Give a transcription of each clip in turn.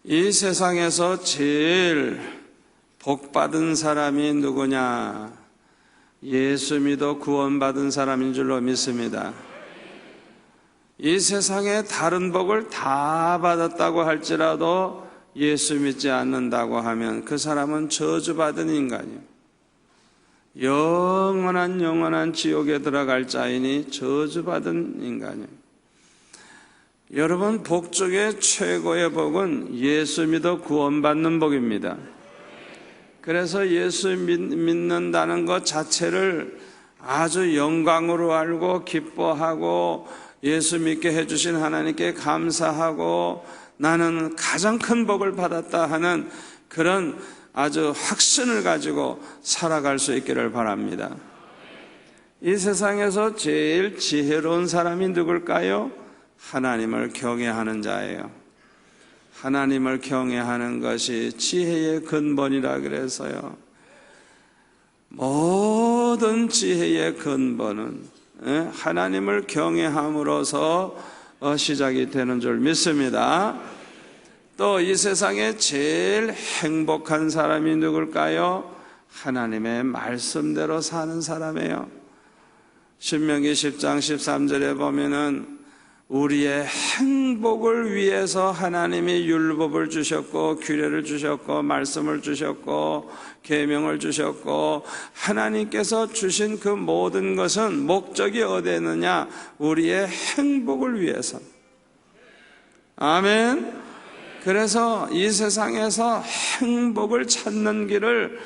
이 세상에서 제일 복받은 사람이 누구냐? 예수 믿어 구원받은 사람인 줄로 믿습니다. 이 세상에 다른 복을 다 받았다고 할지라도 예수 믿지 않는다고 하면 그 사람은 저주받은 인간이에요. 영원한 지옥에 들어갈 자이니 저주받은 인간이에요. 여러분, 복 중에 최고의 복은 예수 믿어 구원받는 복입니다. 그래서 예수 믿는다는 것 자체를 아주 영광으로 알고 기뻐하고 예수 믿게 해주신 하나님께 감사하고 나는 가장 큰 복을 받았다 하는 그런 아주 확신을 가지고 살아갈 수 있기를 바랍니다. 이 세상에서 제일 지혜로운 사람이 누굴까요? 하나님을 경외하는 자예요. 하나님을 경외하는 것이 지혜의 근본이라 그래서요. 모든 지혜의 근본은 하나님을 경외함으로써 시작이 되는 줄 믿습니다. 또 이 세상에 제일 행복한 사람이 누굴까요? 하나님의 말씀대로 사는 사람이에요. 신명기 10장 13절에 보면은 우리의 행복을 위해서 하나님이 율법을 주셨고 규례를 주셨고 말씀을 주셨고 계명을 주셨고 하나님께서 주신 그 모든 것은 목적이 어디에 있느냐? 우리의 행복을 위해서. 아멘. 그래서 이 세상에서 행복을 찾는 길을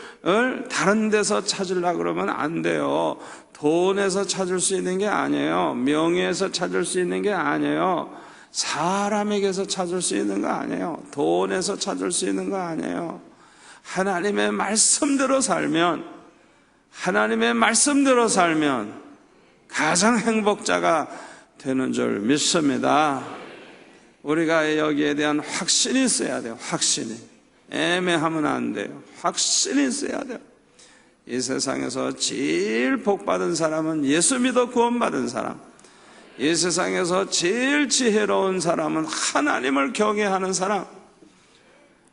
다른 데서 찾으려고 그러면 안 돼요. 돈에서 찾을 수 있는 게 아니에요. 명예에서 찾을 수 있는 게 아니에요. 사람에게서 찾을 수 있는 거 아니에요. 돈에서 찾을 수 있는 거 아니에요. 하나님의 말씀대로 살면 가장 행복자가 되는 줄 믿습니다. 우리가 여기에 대한 확신이 있어야 돼요. 확신이. 애매하면 안 돼요. 확신이 있어야 돼요. 이 세상에서 제일 복받은 사람은 예수 믿어 구원받은 사람. 이 세상에서 제일 지혜로운 사람은 하나님을 경외하는 사람.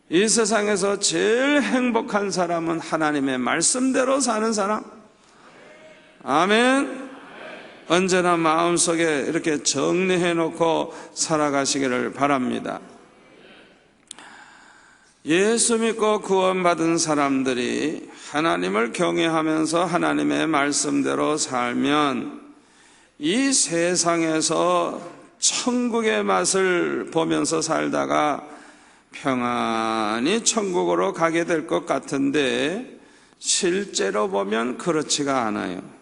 이 세상에서 제일 행복한 사람은 하나님의 말씀대로 사는 사람. 아멘. 언제나 마음속에 이렇게 정리해 놓고 살아가시기를 바랍니다. 예수 믿고 구원받은 사람들이 하나님을 경외하면서 하나님의 말씀대로 살면 이 세상에서 천국의 맛을 보면서 살다가 평안히 천국으로 가게 될 것 같은데 실제로 보면 그렇지가 않아요.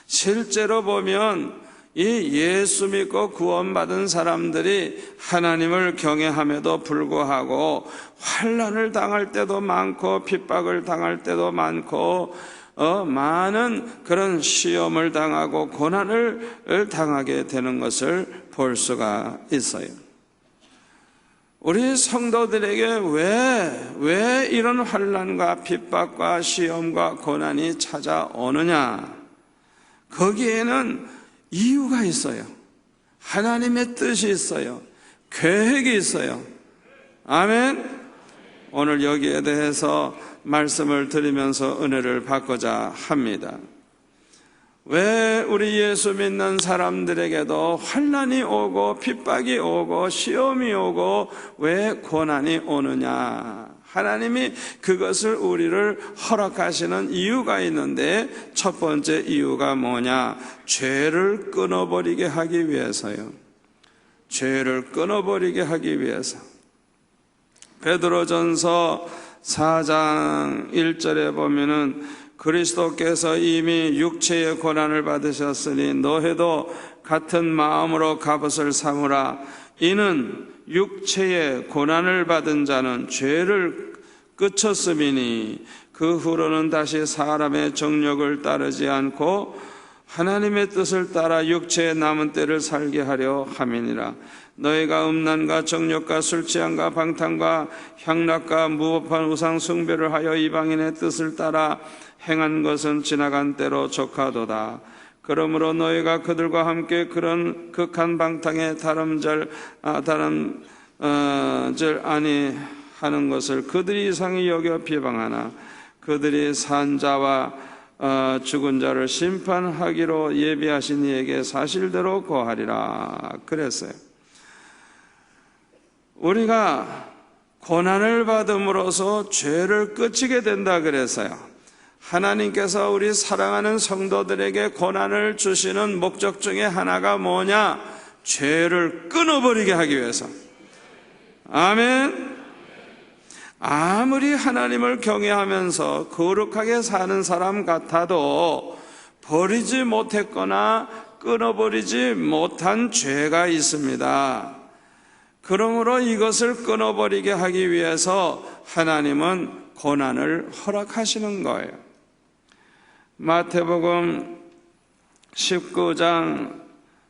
실제로 보면 이 예수 믿고 구원받은 사람들이 하나님을 경외함에도 불구하고 환난을 당할 때도 많고 핍박을 당할 때도 많고 많은 그런 시험을 당하고 고난을 당하게 되는 것을 볼 수가 있어요. 우리 성도들에게 왜 이런 환난과 핍박과 시험과 고난이 찾아오느냐? 거기에는 이유가 있어요. 하나님의 뜻이 있어요. 계획이 있어요. 아멘. 오늘 여기에 대해서 말씀을 드리면서 은혜를 받고자 합니다. 왜 우리 예수 믿는 사람들에게도 환난이 오고 핍박이 오고 시험이 오고 왜 고난이 오느냐? 하나님이 그것을 우리를 허락하시는 이유가 있는데 첫 번째 이유가 뭐냐? 죄를 끊어버리게 하기 위해서요. 죄를 끊어버리게 하기 위해서. 베드로전서 4장 1절에 보면은 그리스도께서 이미 육체의 고난을 받으셨으니 너희도 같은 마음으로 갑옷을 삼으라. 이는 육체의 고난을 받은 자는 죄를 끝쳤음이니 그 후로는 다시 사람의 정욕을 따르지 않고 하나님의 뜻을 따라 육체의 남은 때를 살게 하려 함이니라. 너희가 음란과 정욕과 술취함과 방탕과 향락과 무법한 우상 숭배를 하여 이방인의 뜻을 따라 행한 것은 지나간 때로 족하도다. 그러므로 너희가 그들과 함께 그런 극한 방탕의 다른 절 아니하는 것을 그들이 이상히 여겨 비방하나 그들이 산자와 죽은 자를 심판하기로 예비하신 이에게 사실대로 고하리라 그랬어요. 우리가 고난을 받음으로써 죄를 끝이게 된다 그랬어요. 하나님께서 우리 사랑하는 성도들에게 고난을 주시는 목적 중에 하나가 뭐냐? 죄를 끊어버리게 하기 위해서. 아멘. 아무리 하나님을 경외하면서 거룩하게 사는 사람 같아도 버리지 못했거나 끊어버리지 못한 죄가 있습니다. 그러므로 이것을 끊어버리게 하기 위해서 하나님은 고난을 허락하시는 거예요. 마태복음 19장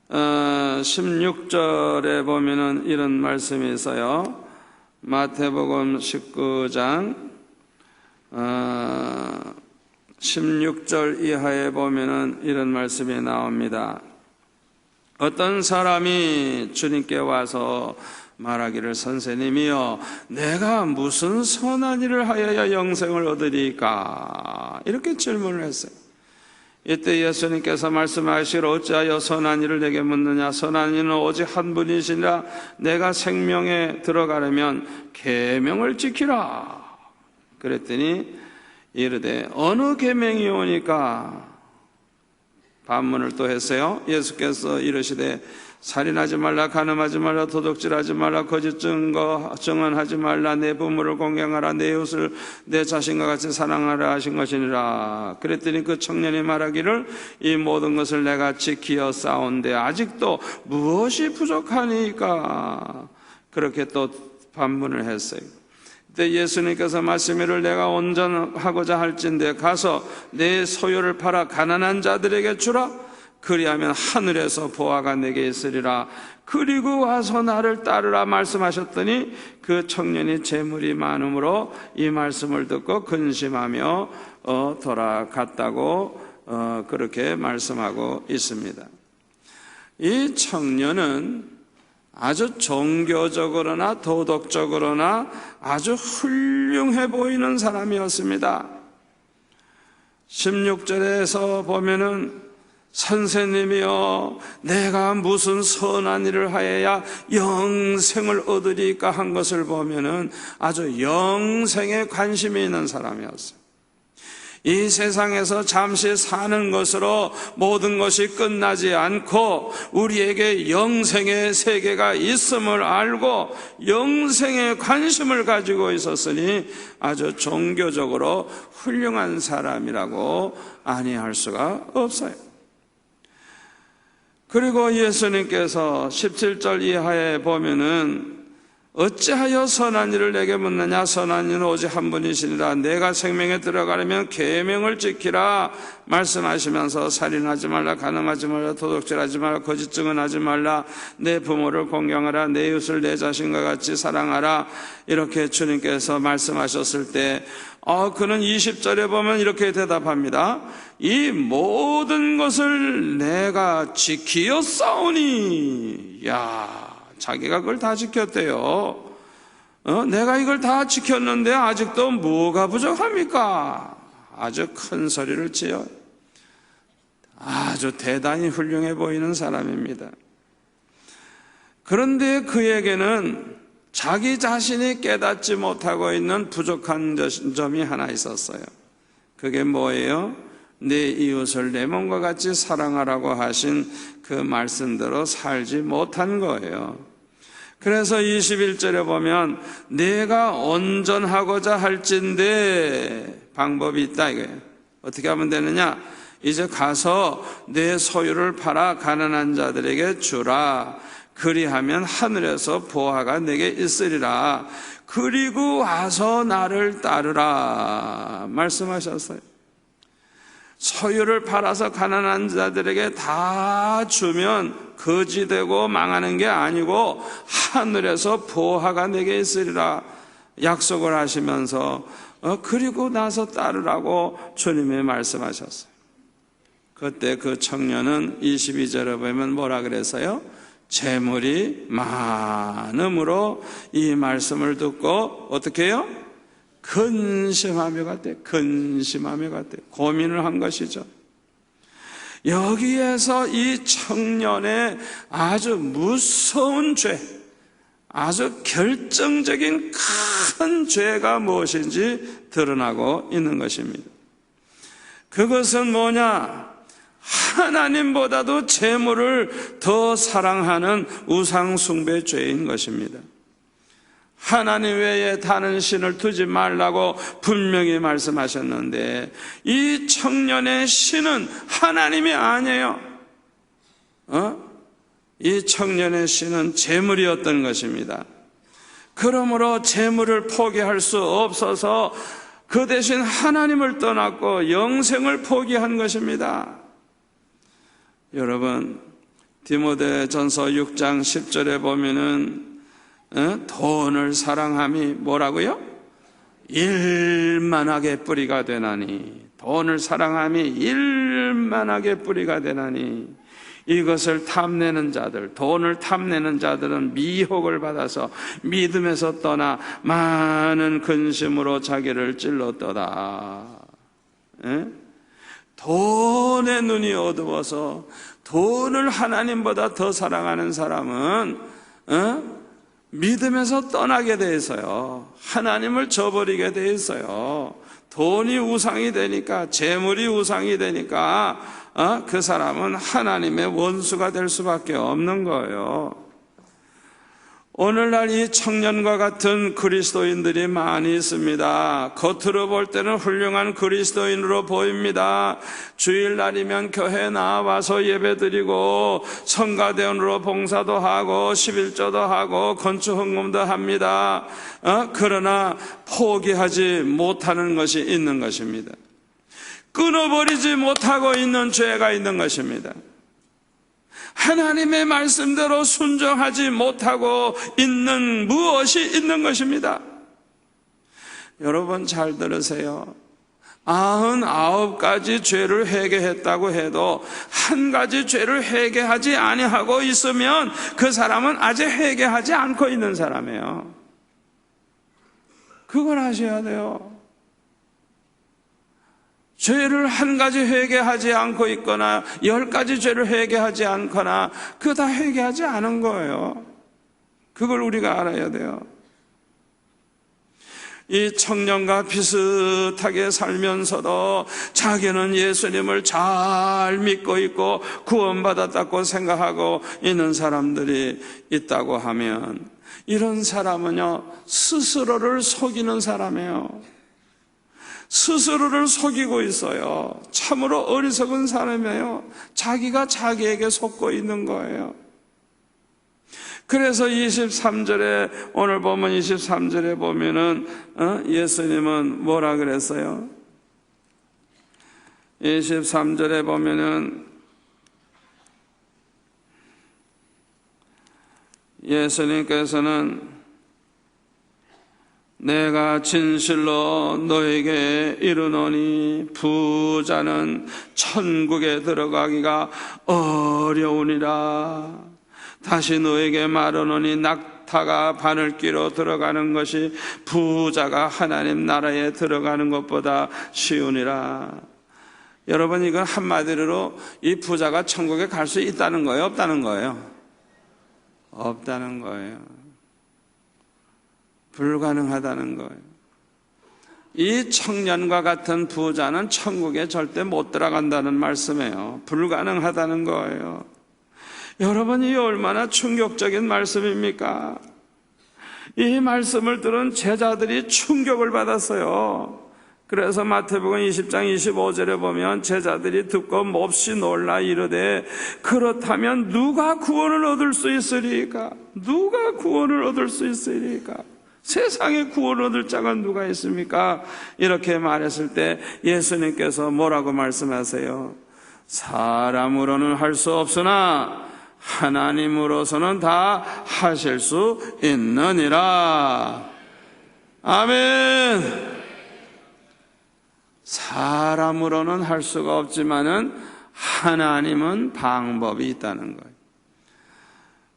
16절에 보면은 이런 말씀이 있어요. 마태복음 19장 16절 이하에 보면은 이런 말씀이 나옵니다. 어떤 사람이 주님께 와서 말하기를 선생님이여 내가 무슨 선한 일을 하여야 영생을 얻으리까? 이렇게 질문을 했어요. 이때 예수님께서 말씀하시기를 어찌하여 선한 일을 내게 묻느냐? 선한 이는 오직 한 분이시라. 내가 생명에 들어가려면 계명을 지키라. 그랬더니 이르되 어느 계명이 오니까? 반문을 또 했어요. 예수께서 이르시되 살인하지 말라, 간음하지 말라, 도둑질하지 말라, 거짓 증언하지 말라, 내 부모를 공경하라, 내 이웃을 내 자신과 같이 사랑하라 하신 것이니라. 그랬더니 그 청년이 말하기를 이 모든 것을 내가 지키어 싸운데 아직도 무엇이 부족하니까? 그렇게 또 반문을 했어요. 그때 예수님께서 말씀이를 내가 온전하고자 할진대 가서 내 소유를 팔아 가난한 자들에게 주라. 그리하면 하늘에서 보화가 내게 있으리라. 그리고 와서 나를 따르라 말씀하셨더니 그 청년이 재물이 많음으로 이 말씀을 듣고 근심하며 돌아갔다고 그렇게 말씀하고 있습니다. 이 청년은 아주 종교적으로나 도덕적으로나 아주 훌륭해 보이는 사람이었습니다. 16절에서 보면은 선생님이여 내가 무슨 선한 일을 하여야 영생을 얻으리까 한 것을 보면은 아주 영생에 관심이 있는 사람이었어요. 이 세상에서 잠시 사는 것으로 모든 것이 끝나지 않고 우리에게 영생의 세계가 있음을 알고 영생에 관심을 가지고 있었으니 아주 종교적으로 훌륭한 사람이라고 아니할 수가 없어요. 그리고 예수님께서 17절 이하에 보면은 어찌하여 선한 일을 내게 묻느냐? 선한 이는 오직 한 분이시니라. 내가 생명에 들어가려면 계명을 지키라 말씀하시면서 살인하지 말라, 간음하지 말라, 도둑질하지 말라, 거짓 증언하지 말라, 내 부모를 공경하라, 내 이웃을 내 자신과 같이 사랑하라 이렇게 주님께서 말씀하셨을 때 그는 20절에 보면 이렇게 대답합니다. 이 모든 것을 내가 지키어 싸우니. 자기가 그걸 다 지켰대요. 내가 이걸 다 지켰는데 아직도 뭐가 부족합니까? 아주 큰 소리를 지어요. 아주 대단히 훌륭해 보이는 사람입니다. 그런데 그에게는 자기 자신이 깨닫지 못하고 있는 부족한 점이 하나 있었어요. 그게 뭐예요? 내 이웃을 내 몸과 같이 사랑하라고 하신 그 말씀대로 살지 못한 거예요. 그래서 21절에 보면 내가 온전하고자 할진대 방법이 있다 이거예요. 어떻게 하면 되느냐? 이제 가서 내 소유를 팔아 가난한 자들에게 주라. 그리하면 하늘에서 보화가 내게 있으리라. 그리고 와서 나를 따르라 말씀하셨어요. 소유를 팔아서 가난한 자들에게 다 주면 거지되고 망하는 게 아니고 하늘에서 보화가 내게 있으리라 약속을 하시면서 그리고 나서 따르라고 주님이 말씀하셨어요. 그때 그 청년은 22절에 보면 뭐라 그랬어요? 재물이 많음으로 이 말씀을 듣고 어떻게 해요? 근심하며 갔대. 근심하며 갔대. 고민을 한 것이죠. 여기에서 이 청년의 아주 무서운 죄, 아주 결정적인 큰 죄가 무엇인지 드러나고 있는 것입니다. 그것은 뭐냐? 하나님보다도 재물을 더 사랑하는 우상숭배 죄인 것입니다. 하나님 외에 다른 신을 두지 말라고 분명히 말씀하셨는데 이 청년의 신은 하나님이 아니에요. 이 청년의 신은 재물이었던 것입니다. 그러므로 재물을 포기할 수 없어서 그 대신 하나님을 떠났고 영생을 포기한 것입니다. 여러분, 디모데전서 6장 10절에 보면은 돈을 사랑함이 뭐라고요? 일만하게 뿌리가 되나니, 돈을 사랑함이 일만하게 뿌리가 되나니, 이것을 탐내는 자들, 돈을 탐내는 자들은 미혹을 받아서 믿음에서 떠나 많은 근심으로 자기를 찔렀도다. 돈의 눈이 어두워서 돈을 하나님보다 더 사랑하는 사람은 믿음에서 떠나게 돼 있어요. 하나님을 저버리게 돼 있어요. 돈이 우상이 되니까, 재물이 우상이 되니까 그 사람은 하나님의 원수가 될 수밖에 없는 거예요. 오늘날 이 청년과 같은 그리스도인들이 많이 있습니다. 겉으로 볼 때는 훌륭한 그리스도인으로 보입니다. 주일날이면 교회에 나와서 예배드리고 성가대원으로 봉사도 하고 11조도 하고 건축헌금도 합니다. 그러나 포기하지 못하는 것이 있는 것입니다. 끊어버리지 못하고 있는 죄가 있는 것입니다. 하나님의 말씀대로 순종하지 못하고 있는 무엇이 있는 것입니다. 여러분 잘 들으세요. 99가지 죄를 회개했다고 해도 한 가지 죄를 회개하지 아니하고 있으면 그 사람은 아직 회개하지 않고 있는 사람이에요. 그걸 아셔야 돼요. 죄를 한 가지 회개하지 않고 있거나 10가지 죄를 회개하지 않거나 그거 다 회개하지 않은 거예요. 그걸 우리가 알아야 돼요. 이 청년과 비슷하게 살면서도 자기는 예수님을 잘 믿고 있고 구원받았다고 생각하고 있는 사람들이 있다고 하면 이런 사람은요, 스스로를 속이는 사람이에요. 스스로를 속이고 있어요. 참으로 어리석은 사람이에요. 자기가 자기에게 속고 있는 거예요. 그래서 23절에 오늘 보면 23절에 보면은 예수님은 뭐라 그랬어요? 23절에 보면은 예수님께서는 내가 진실로 너에게 이르노니 부자는 천국에 들어가기가 어려우니라. 다시 너에게 말하노니 낙타가 바늘귀로 들어가는 것이 부자가 하나님 나라에 들어가는 것보다 쉬우니라. 여러분, 이건 한마디로 이 부자가 천국에 갈 수 있다는 거예요? 없다는 거예요? 없다는 거예요. 불가능하다는 거예요. 이 청년과 같은 부자는 천국에 절대 못 들어간다는 말씀이에요. 불가능하다는 거예요. 여러분, 이 얼마나 충격적인 말씀입니까? 이 말씀을 들은 제자들이 충격을 받았어요. 그래서 마태복음 20장 25절에 보면 제자들이 듣고 몹시 놀라 이르되 그렇다면 누가 구원을 얻을 수 있으리까? 누가 구원을 얻을 수 있으리까? 세상에 구원 얻을 자가 누가 있습니까? 이렇게 말했을 때 예수님께서 뭐라고 말씀하세요? 사람으로는 할 수 없으나 하나님으로서는 다 하실 수 있느니라. 아멘. 사람으로는 할 수가 없지만은 하나님은 방법이 있다는 거예요.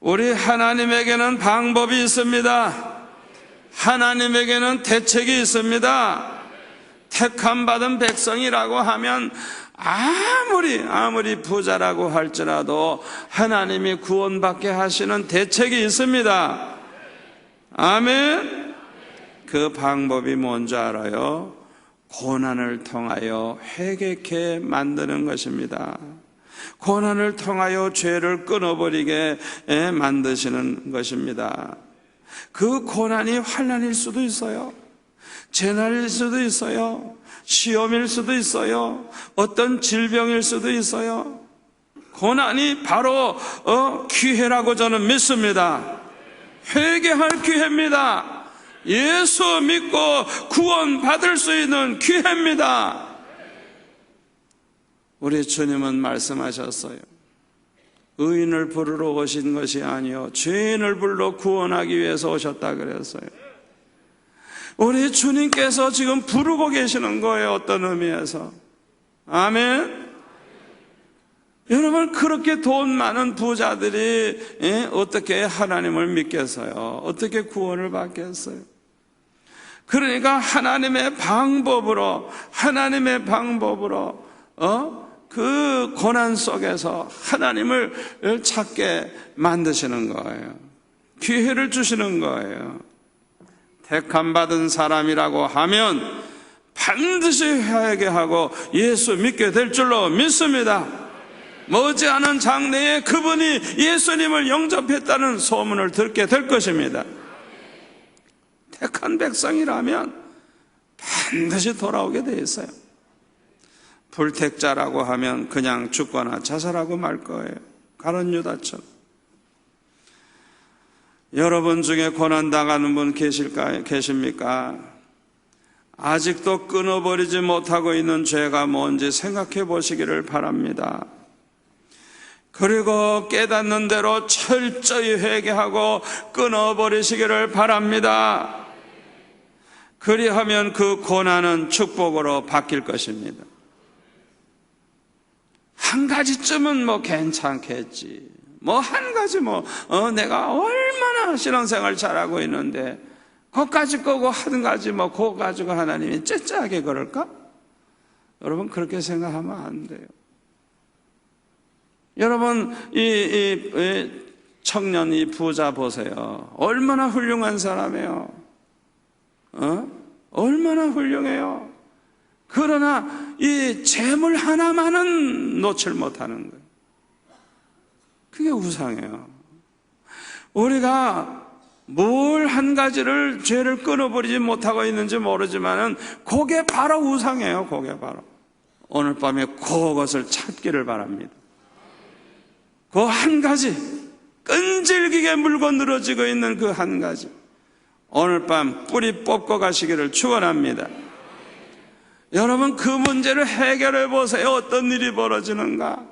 우리 하나님에게는 방법이 있습니다. 하나님에게는 대책이 있습니다. 택함 받은 백성이라고 하면 아무리 부자라고 할지라도 하나님이 구원받게 하시는 대책이 있습니다. 아멘. 그 방법이 뭔지 알아요? 고난을 통하여 회개케 만드는 것입니다. 고난을 통하여 죄를 끊어버리게 만드시는 것입니다. 그 고난이 환난일 수도 있어요. 재난일 수도 있어요. 시험일 수도 있어요. 어떤 질병일 수도 있어요. 고난이 바로 기회라고 저는 믿습니다. 회개할 기회입니다. 예수 믿고 구원 받을 수 있는 기회입니다. 우리 주님은 말씀하셨어요. 의인을 부르러 오신 것이 아니요 죄인을 불러 구원하기 위해서 오셨다 그랬어요. 우리 주님께서 지금 부르고 계시는 거예요. 어떤 의미에서. 아멘. 여러분, 그렇게 돈 많은 부자들이 어떻게 하나님을 믿겠어요? 어떻게 구원을 받겠어요? 그러니까 하나님의 방법으로 그 고난 속에서 하나님을 찾게 만드시는 거예요. 기회를 주시는 거예요. 택함 받은 사람이라고 하면 반드시 회개하고 예수 믿게 될 줄로 믿습니다. 머지않은 장래에 그분이 예수님을 영접했다는 소문을 듣게 될 것입니다. 택한 백성이라면 반드시 돌아오게 돼 있어요. 불택자라고 하면 그냥 죽거나 자살하고 말 거예요. 가룟 유다처럼. 여러분 중에 고난당하는 분 계십니까? 아직도 끊어버리지 못하고 있는 죄가 뭔지 생각해 보시기를 바랍니다. 그리고 깨닫는 대로 철저히 회개하고 끊어버리시기를 바랍니다. 그리하면 그 고난은 축복으로 바뀔 것입니다. 한 가지쯤은 괜찮겠지. 한 가지 내가 얼마나 신앙생활 잘하고 있는데 그것까지 거고 한 가지 그거 가지고 하나님이 째째하게 그럴까? 여러분, 그렇게 생각하면 안 돼요. 여러분, 이 청년, 이 부자 보세요. 얼마나 훌륭한 사람이에요. 얼마나 훌륭해요. 그러나 이 재물 하나만은 놓칠 못하는 거예요. 그게 우상이에요. 우리가 뭘 한 가지를 죄를 끊어버리지 못하고 있는지 모르지만은 그게 바로 우상이에요. 그게 바로. 오늘 밤에 그것을 찾기를 바랍니다. 그 한 가지, 끈질기게 물고 늘어지고 있는 그 한 가지, 오늘 밤 뿌리 뽑고 가시기를 축원합니다. 여러분, 그 문제를 해결해 보세요. 어떤 일이 벌어지는가?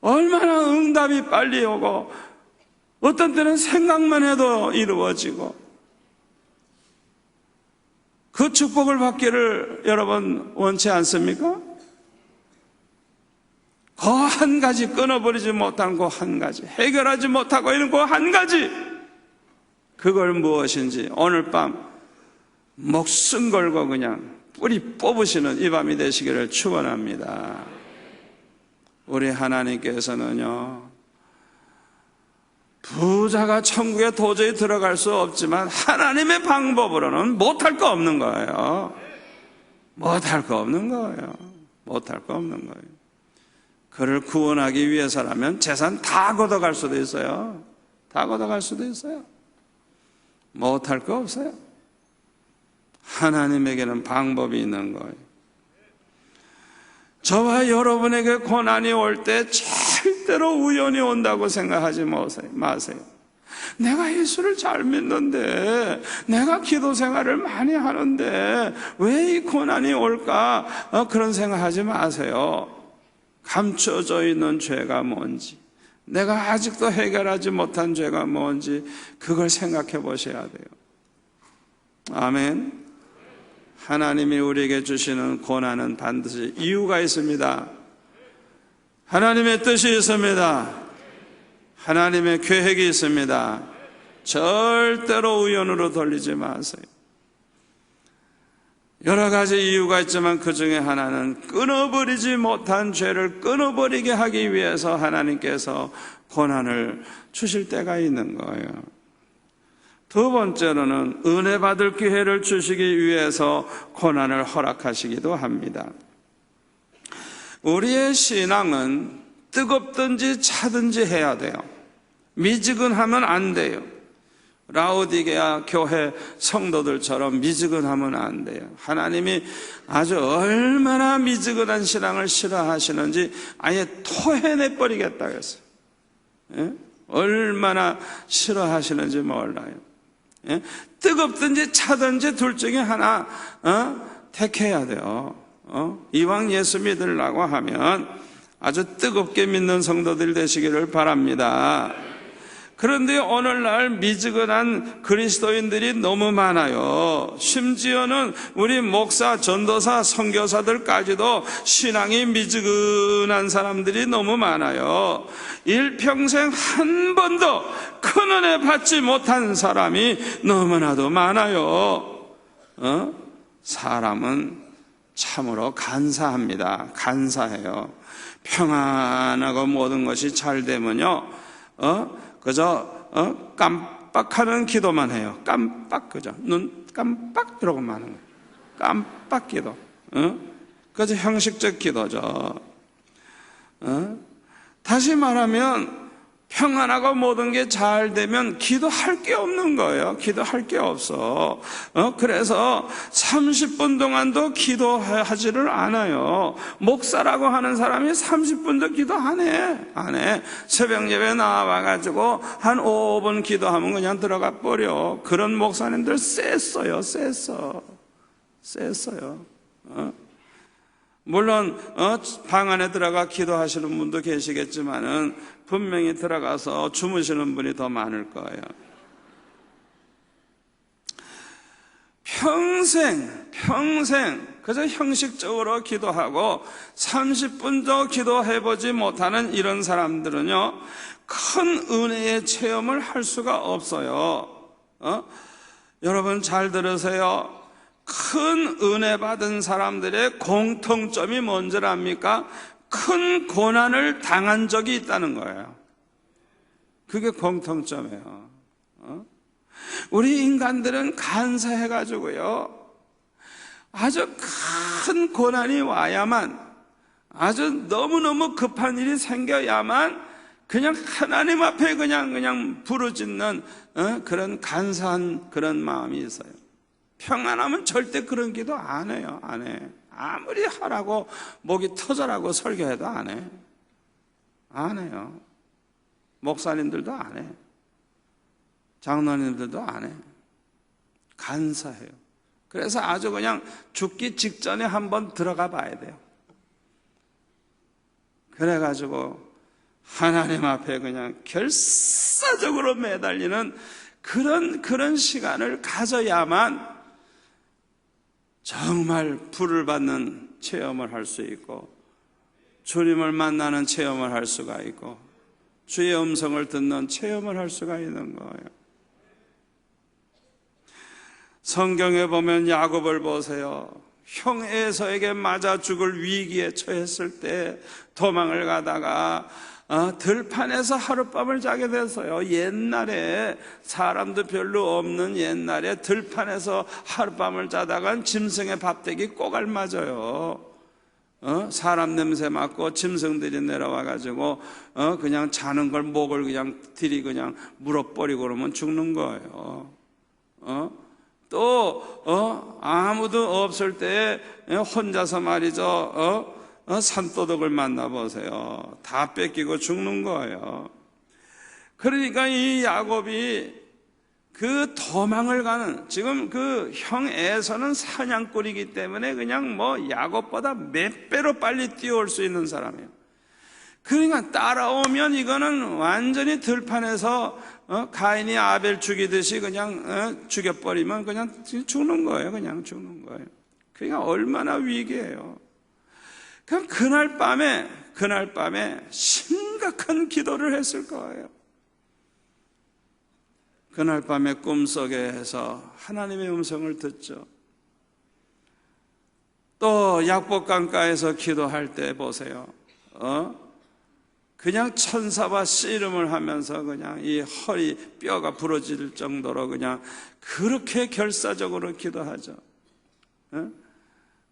얼마나 응답이 빨리 오고 어떤 때는 생각만 해도 이루어지고 그 축복을 받기를 여러분 원치 않습니까? 그 한 가지, 끊어버리지 못한 그 한 가지, 해결하지 못하고 있는 그 한 가지, 그걸 무엇인지 오늘 밤 목숨 걸고 그냥 뿌리 뽑으시는 이 밤이 되시기를 축원합니다. 우리 하나님께서는요, 부자가 천국에 도저히 들어갈 수 없지만 하나님의 방법으로는 못할 거 없는 거예요. 못할 거 없는 거예요. 못할 거 없는 거예요. 그를 구원하기 위해서라면 재산 다 걷어갈 수도 있어요. 다 걷어갈 수도 있어요. 못할 거 없어요. 하나님에게는 방법이 있는 거예요. 저와 여러분에게 고난이 올 때 절대로 우연히 온다고 생각하지 마세요. 내가 예수를 잘 믿는데, 내가 기도 생활을 많이 하는데 왜 이 고난이 올까? 그런 생각하지 마세요. 감춰져 있는 죄가 뭔지, 내가 아직도 해결하지 못한 죄가 뭔지 그걸 생각해 보셔야 돼요. 아멘. 하나님이 우리에게 주시는 고난은 반드시 이유가 있습니다. 하나님의 뜻이 있습니다. 하나님의 계획이 있습니다. 절대로 우연으로 돌리지 마세요. 여러 가지 이유가 있지만 그 중에 하나는 끊어버리지 못한 죄를 끊어버리게 하기 위해서 하나님께서 고난을 주실 때가 있는 거예요. 두 번째로는 은혜 받을 기회를 주시기 위해서 고난을 허락하시기도 합니다. 우리의 신앙은 뜨겁든지 차든지 해야 돼요. 미지근하면 안 돼요. 라오디게아 교회 성도들처럼 미지근하면 안 돼요. 하나님이 아주 얼마나 미지근한 신앙을 싫어하시는지 아예 토해내버리겠다고 했어요. 예? 얼마나 싫어하시는지 몰라요. 예? 뜨겁든지 차든지 둘 중에 하나 택해야 돼요. 이왕 예수 믿으려고 하면 아주 뜨겁게 믿는 성도들 되시기를 바랍니다. 그런데 오늘날 미지근한 그리스도인들이 너무 많아요. 심지어는 우리 목사, 전도사, 선교사들까지도 신앙이 미지근한 사람들이 너무 많아요. 일평생 한 번도 큰 은혜 받지 못한 사람이 너무나도 많아요. 사람은 참으로 간사합니다. 간사해요. 평안하고 모든 것이 잘 되면요, 그저 깜빡하는 기도만 해요. 깜빡, 그저 눈 깜빡 이러고만 하는 거예요. 깜빡 기도. 그저 형식적 기도죠. 다시 말하면 평안하고 모든 게 잘 되면 기도할 게 없는 거예요. 기도할 게 없어. 그래서 30분 동안도 기도하지를 않아요. 목사라고 하는 사람이 30분도 기도 안 해. 새벽 예배 나와가지고 한 5분 기도하면 그냥 들어가 버려. 그런 목사님들 셌어요. 물론 방 안에 들어가 기도하시는 분도 계시겠지만은 분명히 들어가서 주무시는 분이 더 많을 거예요. 평생 그저 형식적으로 기도하고 30분도 기도해보지 못하는 이런 사람들은요, 큰 은혜의 체험을 할 수가 없어요. 여러분 잘 들으세요. 큰 은혜 받은 사람들의 공통점이 뭔지 압니까? 큰 고난을 당한 적이 있다는 거예요. 그게 공통점이에요. 우리 인간들은 간사해가지고요, 아주 큰 고난이 와야만, 아주 너무너무 급한 일이 생겨야만 그냥 하나님 앞에 그냥 부르짖는 그런 간사한 그런 마음이 있어요. 평안하면 절대 그런 기도 안 해요. 안 해. 아무리 하라고 목이 터져라고 설교해도 안 해. 안 해요. 목사님들도 안 해. 장로님들도 안 해. 간사해요. 그래서 아주 그냥 죽기 직전에 한번 들어가 봐야 돼요. 그래가지고 하나님 앞에 그냥 결사적으로 매달리는 그런 시간을 가져야만 정말 불을 받는 체험을 할 수 있고, 주님을 만나는 체험을 할 수가 있고, 주의 음성을 듣는 체험을 할 수가 있는 거예요. 성경에 보면 야곱을 보세요. 형 에서에게 맞아 죽을 위기에 처했을 때 도망을 가다가 들판에서 하룻밤을 자게 됐어요. 옛날에 사람도 별로 없는 옛날에 들판에서 하룻밤을 자다간 짐승의 밥대기 꼭 알맞아요. 사람 냄새 맡고 짐승들이 내려와가지고 그냥 자는 걸 목을 그냥 들이 그냥 물어버리고 그러면 죽는 거예요. 또 아무도 없을 때 혼자서 말이죠, 산도둑을 만나보세요. 다 뺏기고 죽는 거예요. 그러니까 이 야곱이 그 도망을 가는, 지금 그 형 에서는 사냥꾼이기 때문에 그냥 뭐 야곱보다 몇 배로 빨리 뛰어올 수 있는 사람이에요. 그러니까 따라오면 이거는 완전히 들판에서 가인이 아벨 죽이듯이 그냥 죽여버리면 그냥 죽는 거예요. 그냥 죽는 거예요. 그러니까 얼마나 위기예요. 그럼 그날 밤에 심각한 기도를 했을 거예요. 그날 밤에 꿈속에서 하나님의 음성을 듣죠. 또 약복강가에서 기도할 때 보세요. 그냥 천사와 씨름을 하면서 그냥 이 허리 뼈가 부러질 정도로 그냥 그렇게 결사적으로 기도하죠.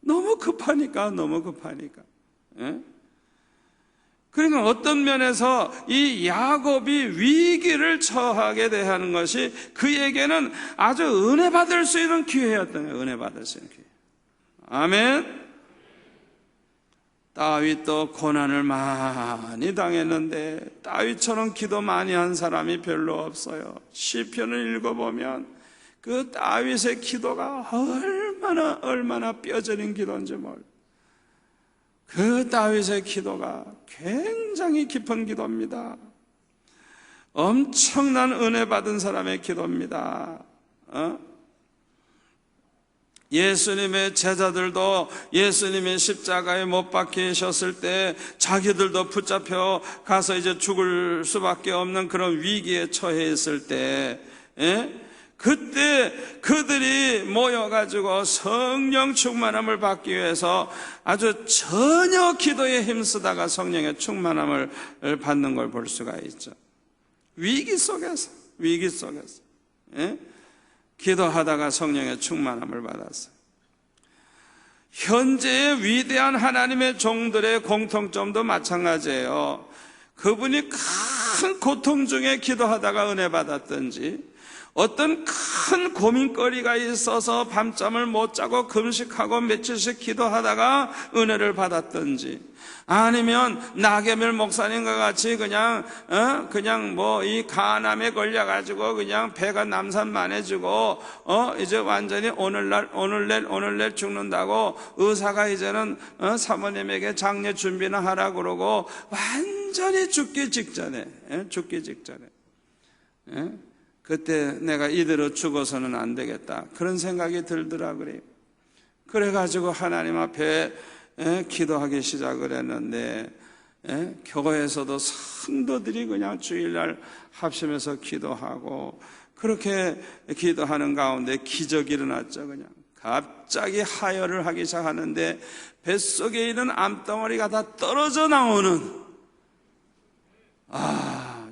너무 급하니까. 그러니까 어떤 면에서 이 야곱이 위기를 처하게 대하는 것이 그에게는 아주 은혜 받을 수 있는 기회였던 거예요. 은혜 받을 수 있는 기회. 아멘. 다윗도 고난을 많이 당했는데 다윗처럼 기도 많이 한 사람이 별로 없어요. 시편을 읽어보면 그 다윗의 기도가 얼마나 뼈저린 기도인지 몰라요. 그 다윗의 기도가 굉장히 깊은 기도입니다. 엄청난 은혜 받은 사람의 기도입니다. 예수님의 제자들도 예수님의 십자가에 못 박히셨을 때 자기들도 붙잡혀 가서 이제 죽을 수밖에 없는 그런 위기에 처해 있을 때, 그때 그들이 모여가지고 성령 충만함을 받기 위해서 아주 전혀 기도에 힘쓰다가 성령의 충만함을 받는 걸 볼 수가 있죠. 위기 속에서 기도하다가 성령의 충만함을 받았어요. 현재의 위대한 하나님의 종들의 공통점도 마찬가지예요. 그분이 큰 고통 중에 기도하다가 은혜 받았든지, 어떤 큰 고민거리가 있어서 밤잠을 못 자고 금식하고 며칠씩 기도하다가 은혜를 받았든지, 아니면 나게밀 목사님과 같이 그냥 뭐 이 간암에 걸려가지고 그냥 배가 남산만해지고 이제 완전히 오늘 내일 죽는다고 의사가 이제는 사모님에게 장례 준비나 하라 그러고 완전히 죽기 직전에 그때 내가 이대로 죽어서는 안 되겠다, 그런 생각이 들더라 그래요. 그래가지고 하나님 앞에 기도하기 시작을 했는데, 교회에서도 성도들이 그냥 주일날 합심해서 기도하고, 그렇게 기도하는 가운데 기적이 일어났죠. 그냥 갑자기 하혈을 하기 시작하는데 뱃속에 있는 암덩어리가 다 떨어져 나오는,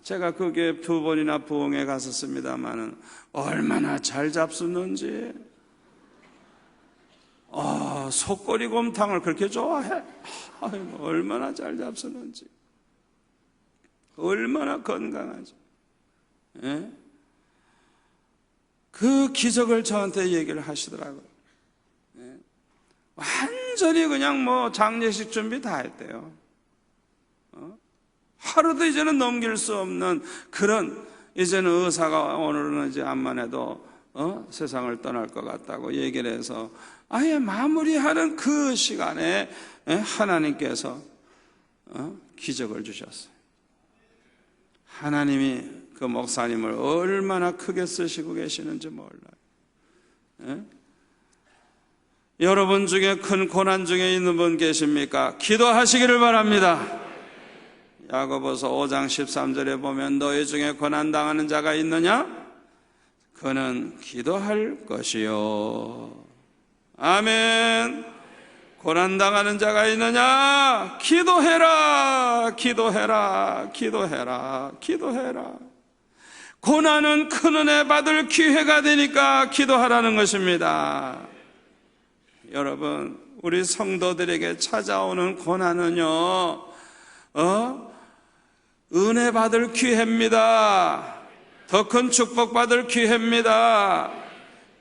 제가 그게 2번이나 부흥에 갔었습니다만은 얼마나 잘 잡수는지, 속꼬리곰탕을 그렇게 좋아해. 얼마나 잘 잡수는지, 얼마나 건강하지. 그 기적을 저한테 얘기를 하시더라고요. 완전히 그냥 뭐 장례식 준비 다 했대요. 하루도 이제는 넘길 수 없는 그런, 이제는 의사가 오늘은 이제 암만 해도 세상을 떠날 것 같다고 얘기를 해서 아예 마무리하는 그 시간에 하나님께서 기적을 주셨어요. 하나님이 그 목사님을 얼마나 크게 쓰시고 계시는지 몰라요. 여러분 중에 큰 고난 중에 있는 분 계십니까? 기도하시기를 바랍니다. 야고보서 5장 13절에 보면 너희 중에 고난당하는 자가 있느냐? 그는 기도할 것이요. 아멘. 고난당하는 자가 있느냐? 기도해라. 고난은 큰 은혜 받을 기회가 되니까 기도하라는 것입니다. 여러분, 우리 성도들에게 찾아오는 고난은요, 은혜 받을 기회입니다. 더 큰 축복 받을 기회입니다.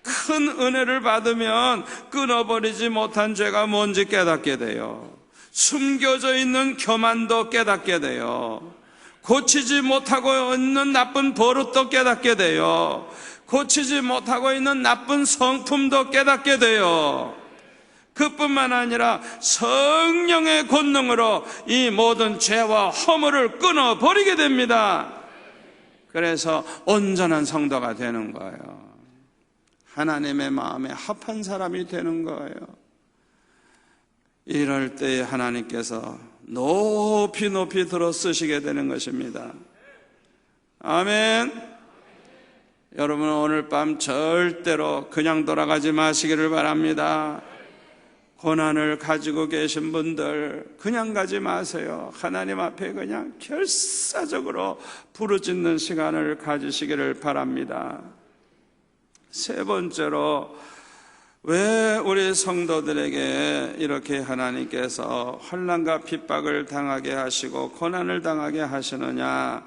큰 은혜를 받으면 끊어버리지 못한 죄가 뭔지 깨닫게 돼요. 숨겨져 있는 교만도 깨닫게 돼요. 고치지 못하고 있는 나쁜 버릇도 깨닫게 돼요. 고치지 못하고 있는 나쁜 성품도 깨닫게 돼요. 그뿐만 아니라 성령의 권능으로 이 모든 죄와 허물을 끊어버리게 됩니다. 그래서 온전한 성도가 되는 거예요. 하나님의 마음에 합한 사람이 되는 거예요. 이럴 때 하나님께서 높이 들어 쓰시게 되는 것입니다. 아멘. 여러분 오늘 밤 절대로 그냥 돌아가지 마시기를 바랍니다. 고난을 가지고 계신 분들 그냥 가지 마세요. 하나님 앞에 그냥 결사적으로 부르짖는 시간을 가지시기를 바랍니다. 세 번째로, 왜 우리 성도들에게 이렇게 하나님께서 환난과 핍박을 당하게 하시고 고난을 당하게 하시느냐?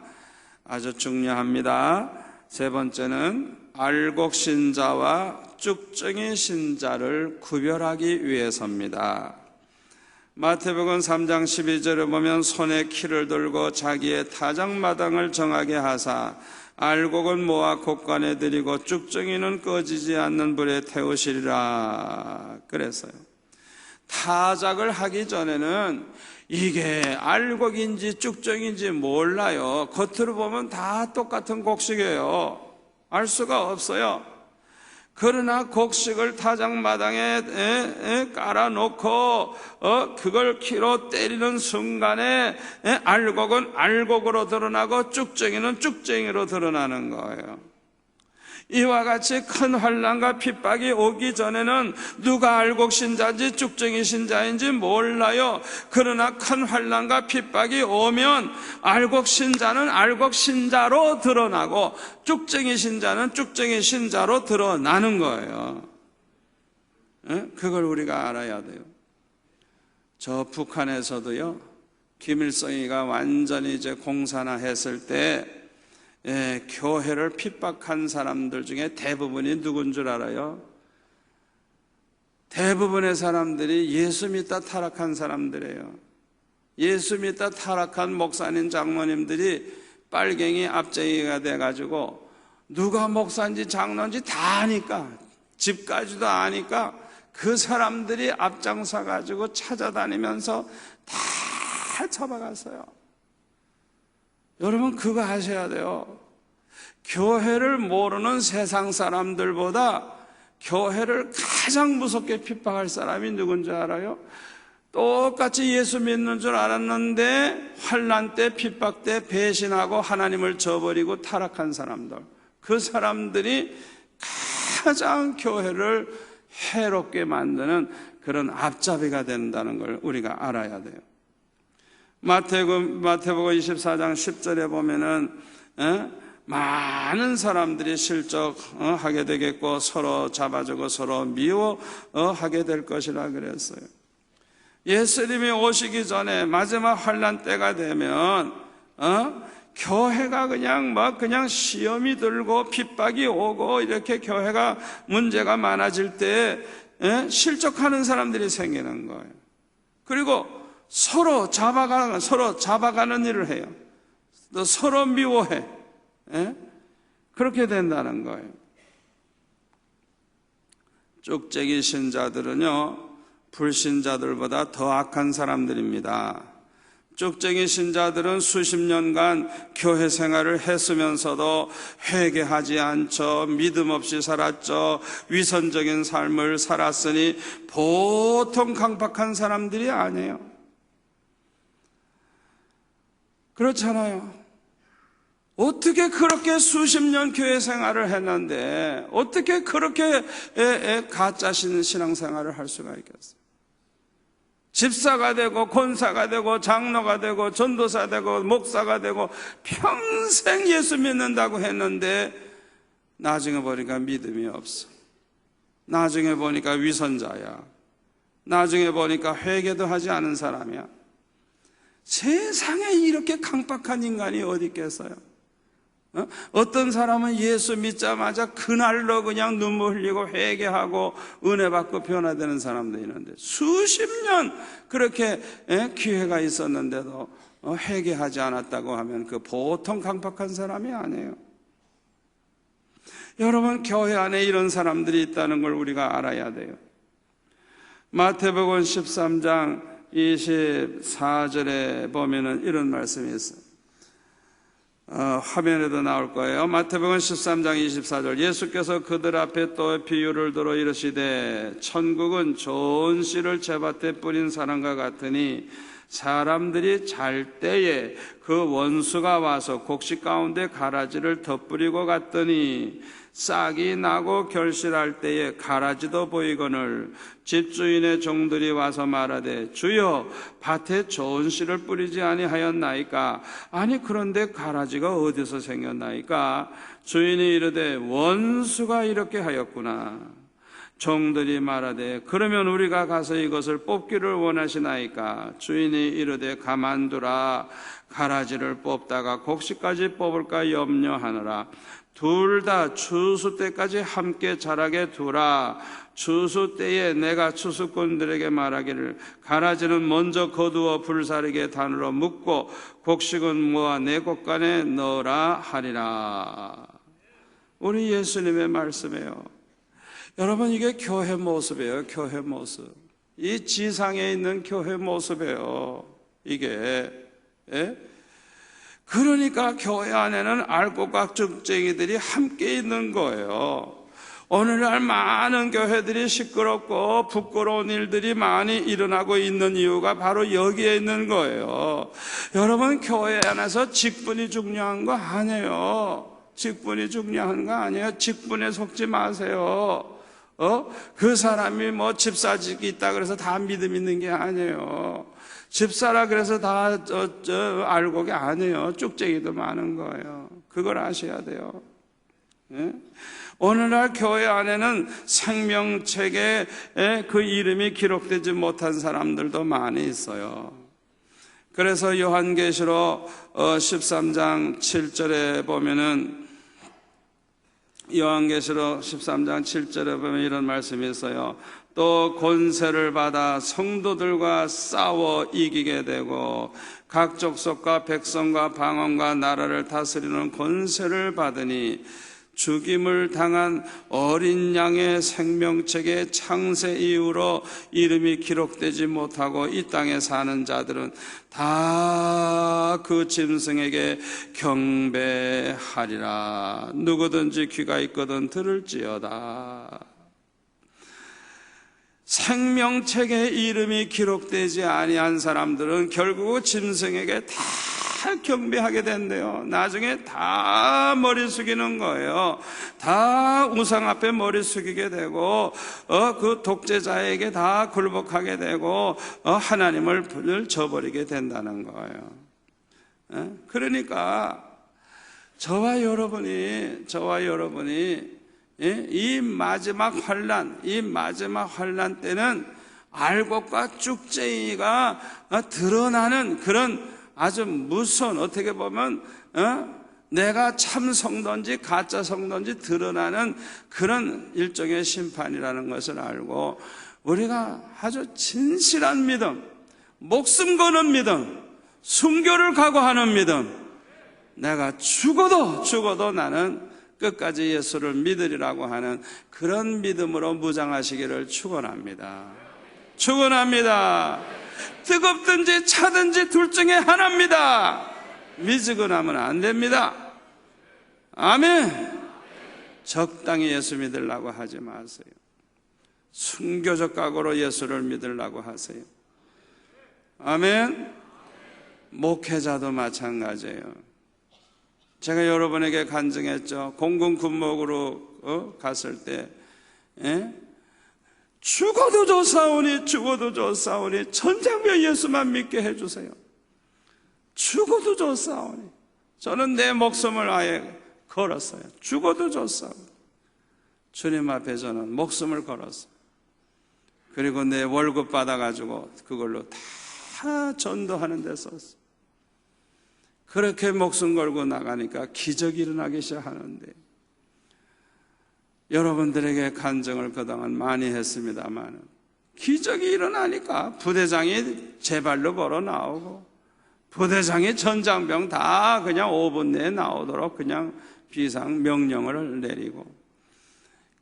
아주 중요합니다. 세 번째는 알곡 신자와 쭉정이 신자를 구별하기 위해서입니다. 마태복음 3장 12절에 보면 손에 키를 들고 자기의 타작마당을 정하게 하사 알곡은 모아 곡간에 들이고 쭉정이는 꺼지지 않는 불에 태우시리라 그랬어요. 타작을 하기 전에는 이게 알곡인지 쭉정인지 몰라요. 겉으로 보면 다 똑같은 곡식이에요. 알 수가 없어요. 그러나 곡식을 타작마당에 깔아놓고 그걸 키로 때리는 순간에 알곡은 알곡으로 드러나고 쭉정이는 쭉정이로 드러나는 거예요. 이와 같이 큰 환난과 핍박이 오기 전에는 누가 알곡 신자인지 쭉정이 신자인지 몰라요. 그러나 큰 환난과 핍박이 오면 알곡 신자는 알곡 신자로 드러나고 쭉정이 신자는 쭉정이 신자로 드러나는 거예요. 그걸 우리가 알아야 돼요. 저 북한에서도요, 김일성이가 완전히 이제 공산화했을 때 교회를 핍박한 사람들 중에 대부분이 누군 줄 알아요? 대부분의 사람들이 예수 믿다 타락한 사람들이에요. 예수 믿다 타락한 목사님, 장로님들이 빨갱이 앞쟁이가 돼가지고 누가 목사인지 장로인지 다 아니까, 집까지도 아니까 그 사람들이 앞장서가지고 찾아다니면서 다 잡아갔어요. 여러분 그거 아셔야 돼요. 교회를 모르는 세상 사람들보다 교회를 가장 무섭게 핍박할 사람이 누군지 알아요? 똑같이 예수 믿는 줄 알았는데 환난 때, 핍박 때 배신하고 하나님을 저버리고 타락한 사람들, 그 사람들이 가장 교회를 해롭게 만드는 그런 앞잡이가 된다는 걸 우리가 알아야 돼요. 마태복음 24장 10절에 보면은 많은 사람들이 실족하게 되겠고 서로 잡아주고 서로 미워하게 될 것이라 그랬어요. 예수님이 오시기 전에 마지막 환난 때가 되면 교회가 그냥 시험이 들고 핍박이 오고 이렇게 교회가 문제가 많아질 때 실족하는 사람들이 생기는 거예요. 그리고 서로 잡아가는 일을 해요. 또 서로 미워해. 그렇게 된다는 거예요. 쭉정이 신자들은요, 불신자들보다 더 악한 사람들입니다. 쭉정이 신자들은 수십 년간 교회 생활을 했으면서도 회개하지 않죠. 믿음 없이 살았죠. 위선적인 삶을 살았으니 보통 강박한 사람들이 아니에요. 그렇잖아요. 어떻게 그렇게 수십 년 교회 생활을 했는데 어떻게 그렇게 가짜 신앙생활을 할 수가 있겠어요? 집사가 되고 권사가 되고 장로가 되고 전도사 되고 목사가 되고 평생 예수 믿는다고 했는데 나중에 보니까 믿음이 없어. 나중에 보니까 위선자야. 나중에 보니까 회개도 하지 않은 사람이야. 세상에 이렇게 강박한 인간이 어디 있겠어요? 어떤 사람은 예수 믿자마자 그날로 그냥 눈물 흘리고 회개하고 은혜 받고 변화되는 사람도 있는데 수십 년 그렇게 기회가 있었는데도 회개하지 않았다고 하면 그 보통 강박한 사람이 아니에요. 여러분, 교회 안에 이런 사람들이 있다는 걸 우리가 알아야 돼요. 마태복음 13장 24절에 보면은 이런 말씀이 있어요. 화면에도 나올 거예요. 마태복음 13장 24절, 예수께서 그들 앞에 또 비유를 들어 이르시되 천국은 좋은 씨를 제밭에 뿌린 사람과 같으니 사람들이 잘 때에 그 원수가 와서 곡식 가운데 가라지를 덧뿌리고 갔더니 싹이 나고 결실할 때에 가라지도 보이거늘 집주인의 종들이 와서 말하되 주여 밭에 좋은 씨를 뿌리지 아니하였나이까? 아니 그런데 가라지가 어디서 생겼나이까? 주인이 이르되 원수가 이렇게 하였구나. 종들이 말하되 그러면 우리가 가서 이것을 뽑기를 원하시나이까? 주인이 이르되 가만두라. 가라지를 뽑다가 곡식까지 뽑을까 염려하느라 둘 다 추수 때까지 함께 자라게 두라. 추수 때에 내가 추수꾼들에게 말하기를 가라지는 먼저 거두어 불사르게 단으로 묶고 곡식은 모아 내 곳간에 넣으라 하리라. 우리 예수님의 말씀이에요. 여러분, 이게 교회 모습이에요. 교회 모습. 이 지상에 있는 교회 모습이에요. 이게. 예? 그러니까 교회 안에는 알곡과 쭉쟁이들이 함께 있는 거예요. 오늘날 많은 교회들이 시끄럽고 부끄러운 일들이 많이 일어나고 있는 이유가 바로 여기에 있는 거예요. 여러분, 교회 안에서 직분이 중요한 거 아니에요. 직분이 중요한 거 아니에요. 직분에 속지 마세요. 그 사람이 뭐 집사직이 있다 그래서 다 믿음 있는 게 아니에요. 집사라 그래서 다 알곡이 아니에요. 쭉쟁이도 많은 거예요. 그걸 아셔야 돼요. 예? 오늘날 교회 안에는 생명책에 그 이름이 기록되지 못한 사람들도 많이 있어요. 그래서 요한계시록 13장 7절에 보면은 요한계시록 13장 7절에 보면 이런 말씀이 있어요. 또 권세를 받아 성도들과 싸워 이기게 되고 각 족속과 백성과 방언과 나라를 다스리는 권세를 받으니 죽임을 당한 어린 양의 생명책의 창세 이후로 이름이 기록되지 못하고 이 땅에 사는 자들은 다 그 짐승에게 경배하리라. 누구든지 귀가 있거든 들을지어다. 생명책에 이름이 기록되지 아니한 사람들은 결국 짐승에게 다 경배하게 된대요. 나중에 다 머리 숙이는 거예요. 다 우상 앞에 머리 숙이게 되고 그 독재자에게 다 굴복하게 되고 하나님을 저버리게 된다는 거예요. 그러니까 저와 여러분이 이 마지막 환란 때는 알곡과 쭉쟁이가 드러나는 그런 아주 무서운, 어떻게 보면 내가 참 성도인지 가짜 성도인지 드러나는 그런 일종의 심판이라는 것을 알고 우리가 아주 진실한 믿음, 목숨 거는 믿음, 순교를 각오하는 믿음, 내가 죽어도 나는 끝까지 예수를 믿으리라고 하는 그런 믿음으로 무장하시기를 축원합니다. 축원합니다. 뜨겁든지 차든지 둘 중에 하나입니다. 미지근하면 안 됩니다. 아멘. 적당히 예수 믿으려고 하지 마세요. 순교적 각오로 예수를 믿으려고 하세요. 아멘. 목회자도 마찬가지예요. 제가 여러분에게 간증했죠. 공군 군목으로 갔을 때 죽어도 좋사오니 전장병 예수만 믿게 해주세요. 죽어도 좋사오니 저는 내 목숨을 아예 걸었어요. 죽어도 좋사오니 주님 앞에 저는 목숨을 걸었어요. 그리고 내 월급 받아가지고 그걸로 다 전도하는 데 썼어요. 그렇게 목숨 걸고 나가니까 기적이 일어나기 시작하는데 여러분들에게 간증을 그동안 많이 했습니다만 기적이 일어나니까 부대장이 제 발로 걸어 나오고 부대장이 전장병 다 그냥 5분 내에 나오도록 그냥 비상 명령을 내리고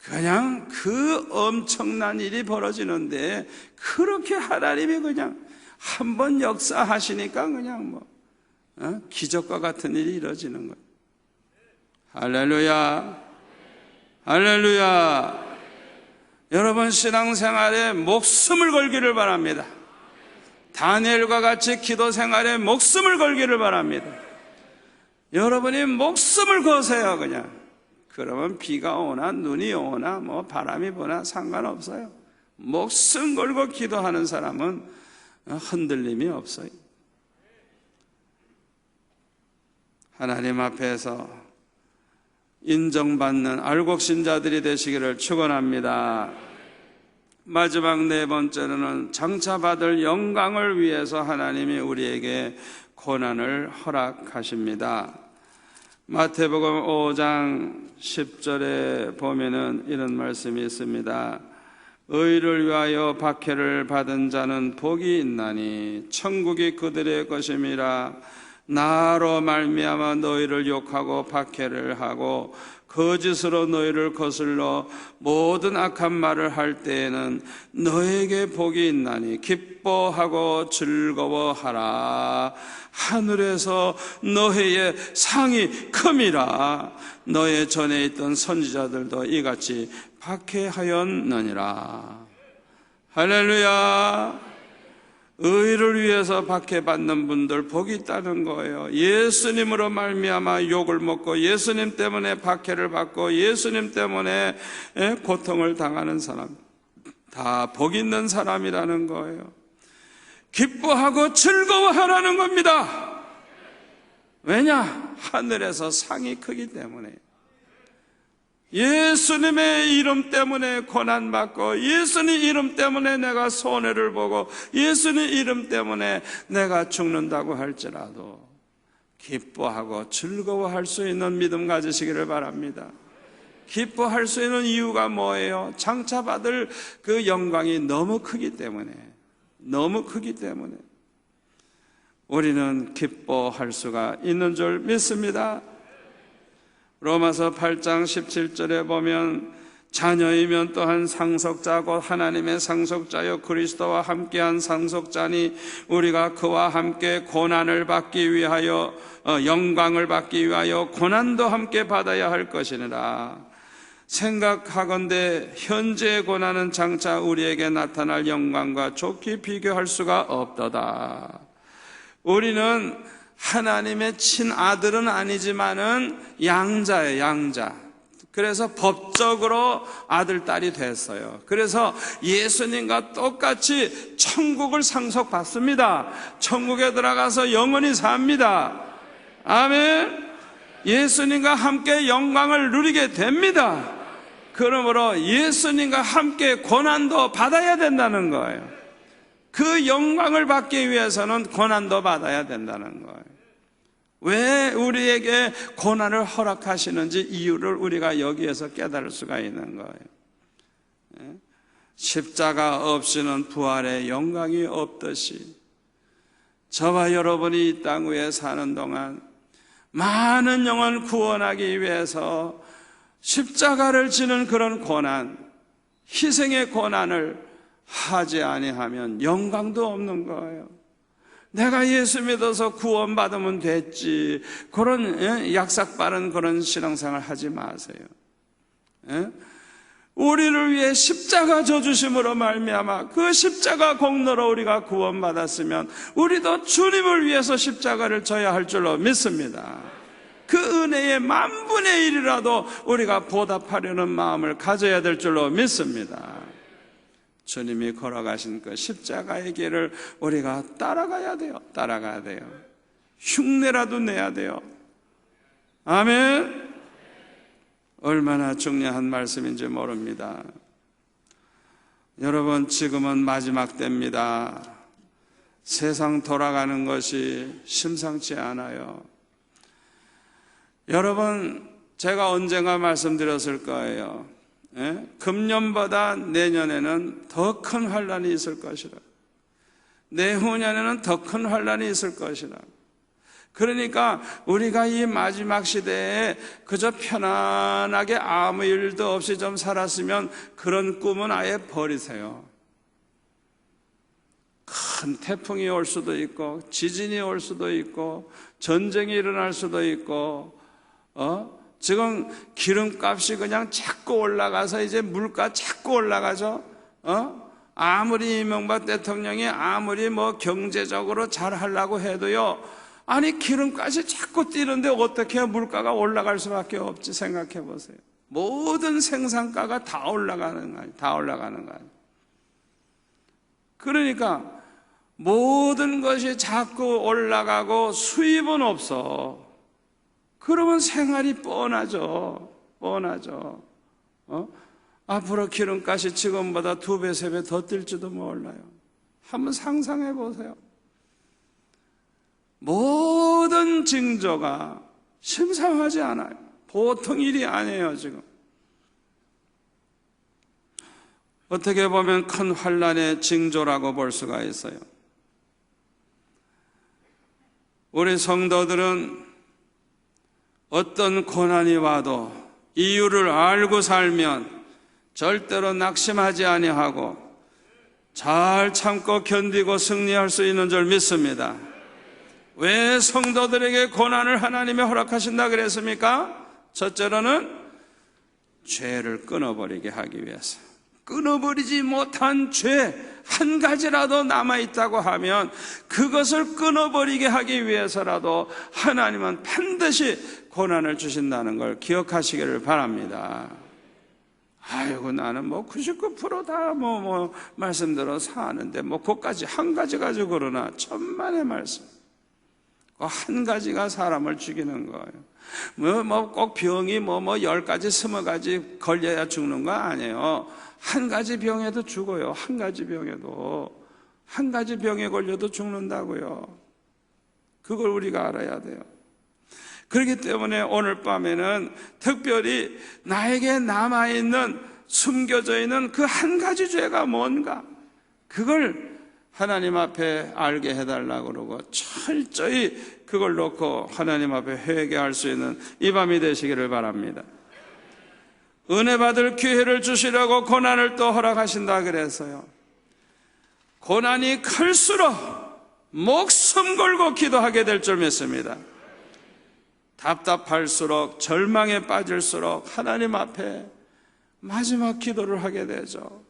그냥 그 엄청난 일이 벌어지는데 그렇게 하나님이 그냥 한번 역사하시니까 그냥 기적과 같은 일이 이루어지는 거예요. 할렐루야. 여러분 신앙생활에 목숨을 걸기를 바랍니다. 다니엘과 같이 기도 생활에 목숨을 걸기를 바랍니다. 여러분이 목숨을 거세요. 그냥. 그러면 비가 오나 눈이 오나 뭐 바람이 부나 상관없어요. 목숨 걸고 기도하는 사람은 흔들림이 없어요. 하나님 앞에서 인정받는 알곡신자들이 되시기를 축원합니다. 마지막 네 번째로는 장차 받을 영광을 위해서 하나님이 우리에게 고난을 허락하십니다. 마태복음 5장 10절에 보면은 이런 말씀이 있습니다. 의를 위하여 박해를 받은 자는 복이 있나니 천국이 그들의 것임이라. 나로 말미암아 너희를 욕하고 박해를 하고 거짓으로 너희를 거슬러 모든 악한 말을 할 때에는 너에게 복이 있나니 기뻐하고 즐거워하라. 하늘에서 너희의 상이 큼이라. 너의 전에 있던 선지자들도 이같이 박해하였느니라. 할렐루야. 의를 위해서 박해받는 분들 복이 있다는 거예요. 예수님으로 말미암아 욕을 먹고 예수님 때문에 박해를 받고 예수님 때문에 고통을 당하는 사람 다 복 있는 사람이라는 거예요. 기뻐하고 즐거워하라는 겁니다. 왜냐? 하늘에서 상이 크기 때문에. 예수님의 이름 때문에 고난받고 예수님 이름 때문에 내가 손해를 보고 예수님 이름 때문에 내가 죽는다고 할지라도 기뻐하고 즐거워할 수 있는 믿음 가지시기를 바랍니다. 기뻐할 수 있는 이유가 뭐예요? 장차 받을 그 영광이 너무 크기 때문에 우리는 기뻐할 수가 있는 줄 믿습니다. 로마서 8장 17절에 보면 자녀이면 또한 상속자 곧 하나님의 상속자여 그리스도와 함께한 상속자니 우리가 그와 함께 고난을 받기 위하여 영광을 받기 위하여 고난도 함께 받아야 할 것이니라. 생각하건대 현재의 고난은 장차 우리에게 나타날 영광과 좋게 비교할 수가 없도다. 우리는 하나님의 친아들은 아니지만은 양자예요, 양자. 그래서 법적으로 아들, 딸이 됐어요. 그래서 예수님과 똑같이 천국을 상속받습니다. 천국에 들어가서 영원히 삽니다. 아멘. 예수님과 함께 영광을 누리게 됩니다. 그러므로 예수님과 함께 고난도 받아야 된다는 거예요. 그 영광을 받기 위해서는 고난도 받아야 된다는 거예요. 왜 우리에게 고난을 허락하시는지 이유를 우리가 여기에서 깨달을 수가 있는 거예요. 십자가 없이는 부활의 영광이 없듯이 저와 여러분이 이 땅 위에 사는 동안 많은 영혼 구원하기 위해서 십자가를 지는 그런 고난, 희생의 고난을 하지 아니하면 영광도 없는 거예요. 내가 예수 믿어서 구원받으면 됐지, 그런 약삭빠른 그런 신앙생활 하지 마세요. 우리를 위해 십자가 져주심으로 말미암아 그 십자가 공로로 우리가 구원받았으면 우리도 주님을 위해서 십자가를 져야 할 줄로 믿습니다. 그 은혜의 10,000분의 1이라도 우리가 보답하려는 마음을 가져야 될 줄로 믿습니다. 주님이 걸어가신 그 십자가의 길을 우리가 따라가야 돼요. 흉내라도 내야 돼요. 아멘. 얼마나 중요한 말씀인지 모릅니다. 여러분, 지금은 마지막 때입니다. 세상 돌아가는 것이 심상치 않아요. 여러분, 제가 언젠가 말씀드렸을 거예요. 금년보다 내년에는 더 큰 환란이 있을 것이라. 내후년에는 더 큰 환란이 있을 것이라. 그러니까 우리가 이 마지막 시대에 그저 편안하게 아무 일도 없이 좀 살았으면 그런 꿈은 아예 버리세요. 큰 태풍이 올 수도 있고 지진이 올 수도 있고 전쟁이 일어날 수도 있고 지금 기름값이 그냥 자꾸 올라가서 이제 물가 자꾸 올라가죠. 아무리 이명박 대통령이 아무리 뭐 경제적으로 잘 하려고 해도요, 아니 기름값이 자꾸 뛰는데 어떻게 물가가 올라갈 수밖에 없지. 생각해 보세요. 모든 생산가가 다 올라가는 거 아니에요. 다 올라가는 거 아니에요. 그러니까 모든 것이 자꾸 올라가고 수입은 없어. 그러면 생활이 뻔하죠. 뻔하죠. 앞으로 기름값이 지금보다 2배, 3배 더 뛸지도 몰라요. 한번 상상해 보세요. 모든 징조가 심상하지 않아요. 보통 일이 아니에요, 지금. 어떻게 보면 큰 환난의 징조라고 볼 수가 있어요. 우리 성도들은 어떤 고난이 와도 이유를 알고 살면 절대로 낙심하지 아니하고 잘 참고 견디고 승리할 수 있는 줄 믿습니다. 왜 성도들에게 고난을 하나님이 허락하신다 그랬습니까? 첫째로는 죄를 끊어버리게 하기 위해서. 끊어버리지 못한 죄 한 가지라도 남아있다고 하면 그것을 끊어버리게 하기 위해서라도 하나님은 반드시 고난을 주신다는 걸 기억하시기를 바랍니다. 아이고 나는 뭐 99% 다 말씀대로 사는데 그것까지 한 가지 가지고 그러나 천만의 말씀. 한 가지가 사람을 죽이는 거예요. 꼭 병이 10가지, 20가지 걸려야 죽는 거 아니에요. 한 가지 병에도 죽어요. 한 가지 병에도. 한 가지 병에 걸려도 죽는다고요. 그걸 우리가 알아야 돼요. 그렇기 때문에 오늘 밤에는 특별히 나에게 남아있는, 숨겨져 있는 그 한 가지 죄가 뭔가, 그걸 하나님 앞에 알게 해달라고 그러고 철저히 그걸 놓고 하나님 앞에 회개할 수 있는 이 밤이 되시기를 바랍니다. 은혜 받을 기회를 주시려고 고난을 또 허락하신다 그래서요, 고난이 클수록 목숨 걸고 기도하게 될 줄 믿습니다. 답답할수록, 절망에 빠질수록 하나님 앞에 마지막 기도를 하게 되죠.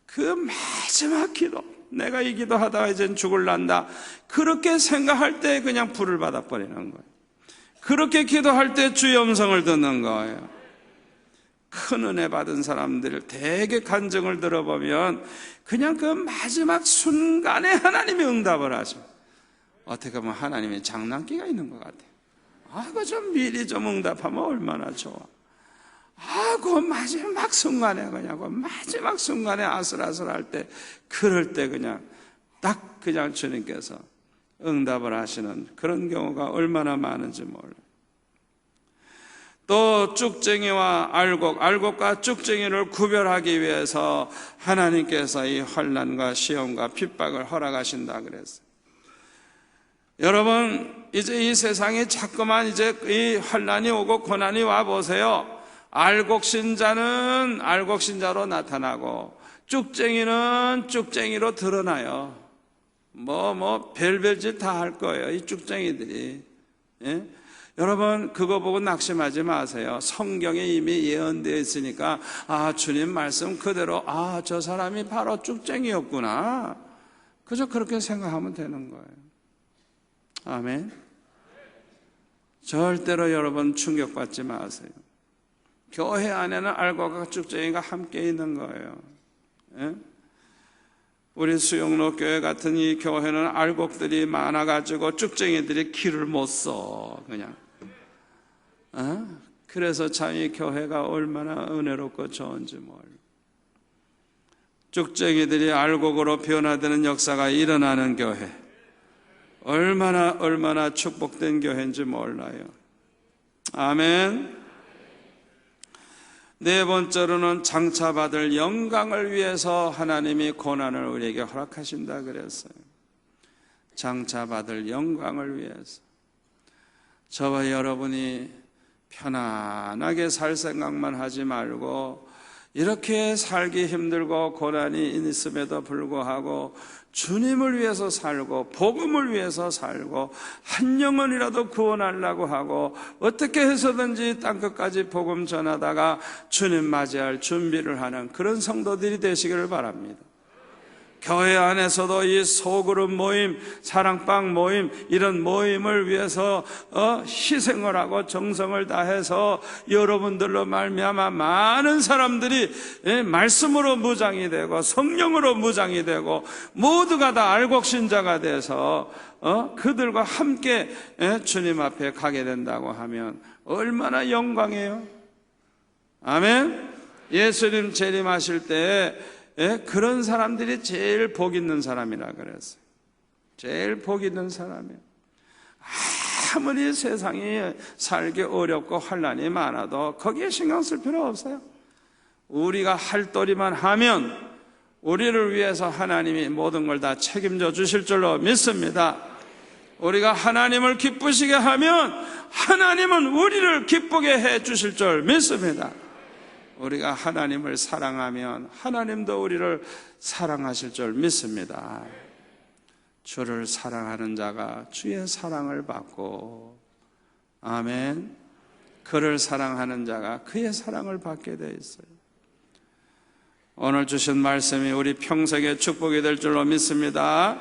그 마지막 기도, 내가 이 기도하다가 이젠 죽을란다, 그렇게 생각할 때 그냥 불을 받아버리는 거예요. 그렇게 기도할 때 주의 음성을 듣는 거예요. 큰 은혜 받은 사람들 대개 간증을 들어보면 그냥 그 마지막 순간에 하나님이 응답을 하죠. 어떻게 보면 하나님이 장난기가 있는 것 같아요. 그 좀 미리 좀 응답하면 얼마나 좋아. 그 마지막 순간에 그 마지막 순간에 아슬아슬할 때, 그럴 때 그냥 딱 그냥 주님께서 응답을 하시는 그런 경우가 얼마나 많은지 몰라요. 또 쭉쟁이와 알곡과 쭉쟁이를 구별하기 위해서 하나님께서 이 환난과 시험과 핍박을 허락하신다 그랬어요. 여러분, 이제 이 세상에 자꾸만 이제 이 환난이 오고 고난이 와 보세요. 알곡신자는 알곡신자로 나타나고 쭉쟁이는 쭉쟁이로 드러나요. 별별 짓 다 할 거예요, 이 쭉쟁이들이. 예? 여러분, 그거 보고 낙심하지 마세요. 성경에 이미 예언되어 있으니까 주님 말씀 그대로 저 사람이 바로 쭉쟁이였구나, 그저 그렇게 생각하면 되는 거예요. 아멘. 절대로 여러분 충격받지 마세요. 교회 안에는 알곡과 쭉쟁이가 함께 있는 거예요. 예? 우리 수영로 교회 같은 이 교회는 알곡들이 많아가지고 쭉쟁이들이 길을 못 써, 그냥. 그래서 참 이 교회가 얼마나 은혜롭고 좋은지 몰라요. 쭉쟁이들이 알곡으로 변화되는 역사가 일어나는 교회, 얼마나 축복된 교회인지 몰라요. 아멘. 네 번째로는 장차받을 영광을 위해서 하나님이 고난을 우리에게 허락하신다 그랬어요. 장차받을 영광을 위해서. 저와 여러분이 편안하게 살 생각만 하지 말고, 이렇게 살기 힘들고 고난이 있음에도 불구하고 주님을 위해서 살고 복음을 위해서 살고 한 영혼이라도 구원하려고 하고 어떻게 해서든지 땅끝까지 복음 전하다가 주님 맞이할 준비를 하는 그런 성도들이 되시기를 바랍니다. 교회 안에서도 이 소그룹 모임, 사랑방 모임, 이런 모임을 위해서 희생을 하고 정성을 다해서 여러분들로 말미암아 많은 사람들이 말씀으로 무장이 되고 성령으로 무장이 되고 모두가 다 알곡신자가 돼서 그들과 함께 주님 앞에 가게 된다고 하면 얼마나 영광이에요. 아멘. 예수님 재림하실 때 그런 사람들이 제일 복 있는 사람이라 그랬어요. 제일 복 있는 사람이에요. 아무리 세상이 살기 어렵고 환난이 많아도 거기에 신경 쓸 필요 없어요. 우리가 할 도리만 하면 우리를 위해서 하나님이 모든 걸 다 책임져 주실 줄로 믿습니다. 우리가 하나님을 기쁘시게 하면 하나님은 우리를 기쁘게 해 주실 줄 믿습니다. 우리가 하나님을 사랑하면 하나님도 우리를 사랑하실 줄 믿습니다. 주를 사랑하는 자가 주의 사랑을 받고, 아멘. 그를 사랑하는 자가 그의 사랑을 받게 되어 있어요. 오늘 주신 말씀이 우리 평생의 축복이 될 줄로 믿습니다.